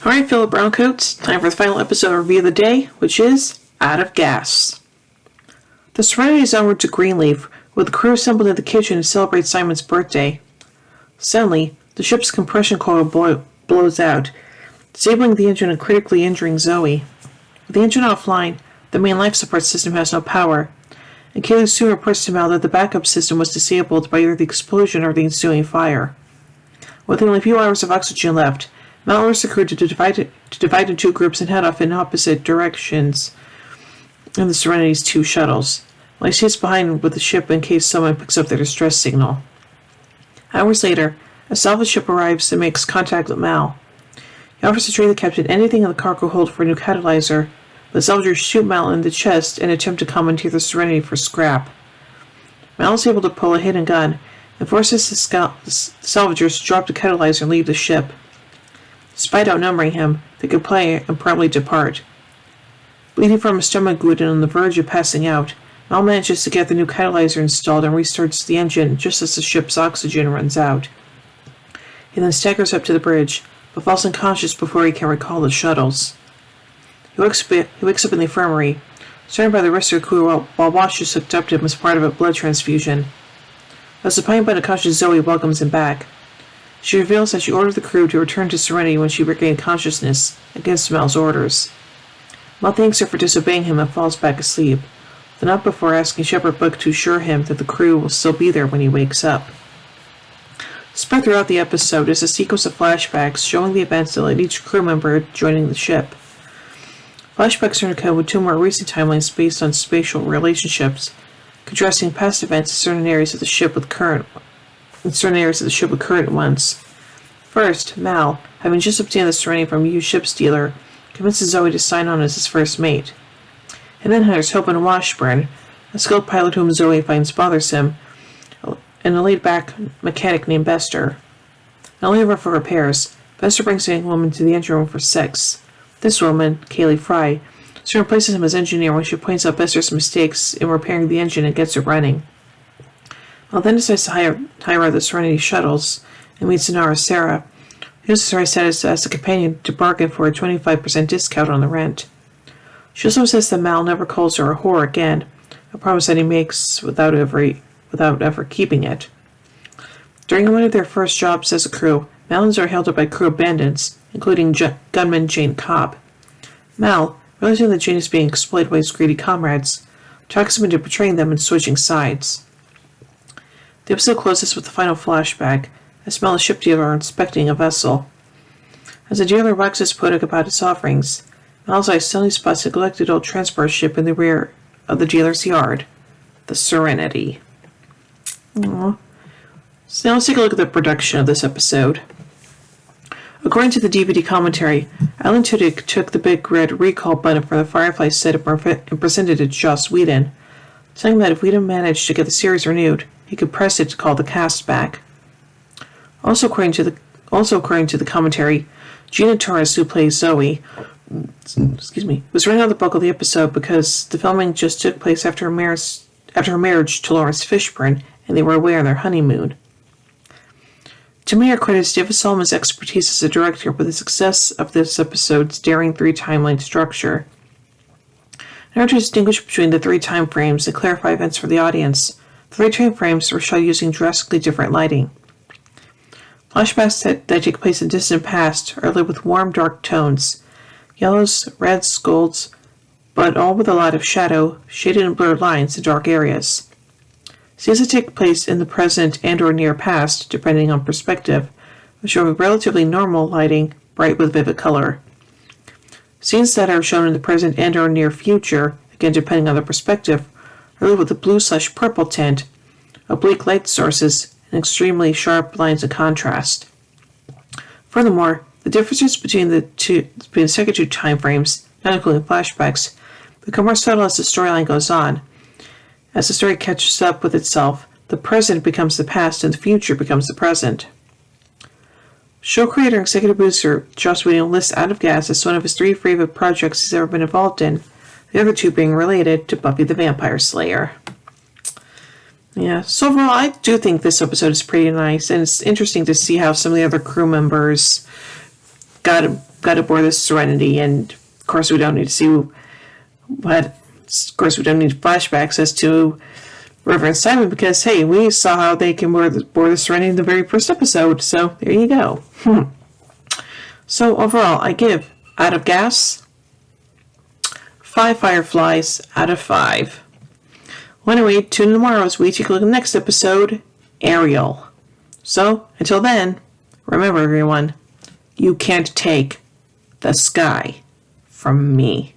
Alright, Philip Browncoats, time for the final episode review of the day, which is Out of Gas. The Serenity is onward to Greenleaf, with the crew assembled in the kitchen to celebrate Simon's birthday. Suddenly, the ship's compression coil blows out, disabling the engine and critically injuring Zoe. With the engine offline, the main life support system has no power, and Kaylee soon reports to Mal that the backup system was disabled by either the explosion or the ensuing fire. With only a few hours of oxygen left, Mal orders the crew to divide in two groups and head off in opposite directions in the Serenity's two shuttles, while he stays behind with the ship in case someone picks up their distress signal. Hours later, a salvage ship arrives and makes contact with Mal. He offers to trade the captain anything in the cargo hold for a new catalyzer, but salvagers shoot Mal in the chest and attempt to commandeer the Serenity for scrap. Mal is able to pull a hidden gun and forces the salvagers to drop the catalyzer and leave the ship. Despite outnumbering him, they comply and promptly depart. Bleeding from a stomach wound and on the verge of passing out, Mal manages to get the new catalyzer installed and restarts the engine just as the ship's oxygen runs out. He then staggers up to the bridge, but falls unconscious before he can recall the shuttles. He wakes up in the infirmary, surrounded by the rest of the crew while Wash is hooked up to him as part of a blood transfusion. A supine but unconscious Zoe welcomes him back. She reveals that she ordered the crew to return to Serenity when she regained consciousness, against Mal's orders. Mal thanks her for disobeying him and falls back asleep, though not before asking Shepherd Book to assure him that the crew will still be there when he wakes up. Spread throughout the episode is a sequence of flashbacks showing the events that led each crew member joining the ship. Flashbacks are encoded with two more recent timelines based on spatial relationships, contrasting past events in certain areas of the ship with current ones. First, Mal, having just obtained the Serenity from a used ship's dealer, convinces Zoe to sign on as his first mate. And then hires Hope and Washburn, a skilled pilot whom Zoe finds bothersome, and a laid-back mechanic named Bester. Not only for repairs, Bester brings a young woman to the engine room for sex. This woman, Kaylee Fry, soon replaces him as engineer when she points out Bester's mistakes in repairing the engine and gets it running. Mal then decides to hire out the Serenity shuttles and meets Inara Sarah, who uses her status as a companion to bargain for a 25% discount on the rent. She also says that Mal never calls her a whore again, a promise that he makes without ever keeping it. During one of their first jobs as a crew, Mal and Zoe are held up by crew bandits, including gunman Jane Cobb. Mal, realizing that Jane is being exploited by his greedy comrades, talks him into betraying them and switching sides. The episode closes with the final flashback, as Mal and the ship dealer are inspecting a vessel. As the dealer waxes poetic about his offerings, Mal's eye suddenly spots a neglected old transport ship in the rear of the dealer's yard, the Serenity. Aww. So now let's take a look at the production of this episode. According to the DVD commentary, Alan Tudyk took the big red recall button from the Firefly setup and presented it to Joss Whedon, saying that if Whedon managed to get the series renewed, he could press it to call the cast back. Also according to the commentary, Gina Torres, who plays Zoe, was written out of the bulk of the episode because the filming just took place after her marriage to Lawrence Fishburne, and they were away on their honeymoon. To Mayer credits David Solomon's expertise as a director with the success of this episode's daring three-timeline structure. In order to distinguish between the three time frames and clarify events for the audience, the three time frames were shot using drastically different lighting. Flashbacks that take place in the distant past are lit with warm, dark tones, yellows, reds, golds, but all with a lot of shadow, shaded and blurred lines in dark areas. Scenes that take place in the present and or near past, depending on perspective, will show relatively normal lighting, bright with vivid color. Scenes that are shown in the present and or near future, again depending on the perspective, are lit with a blue/purple tint, oblique light sources, and extremely sharp lines of contrast. Furthermore, the differences between the second two time frames, not including flashbacks, become more subtle as the storyline goes on. As the story catches up with itself, the present becomes the past and the future becomes the present. Show creator and executive producer Joss Whedon lists Out of Gas as one of his 3 favorite projects he's ever been involved in, the other 2 being related to Buffy the Vampire Slayer. Yeah, so overall, I do think this episode is pretty nice, and it's interesting to see how some of the other crew members got aboard the Serenity, and of course we don't need to see what. Of course, we don't need flashbacks as to River and Simon because, hey, we saw how they can board the Serenity in the very first episode. So there you go. So overall, I give out of gas 5 fireflies out of 5. Well, anyway, tune in tomorrow as we take a look at the next episode, Ariel. So until then, remember everyone, you can't take the sky from me.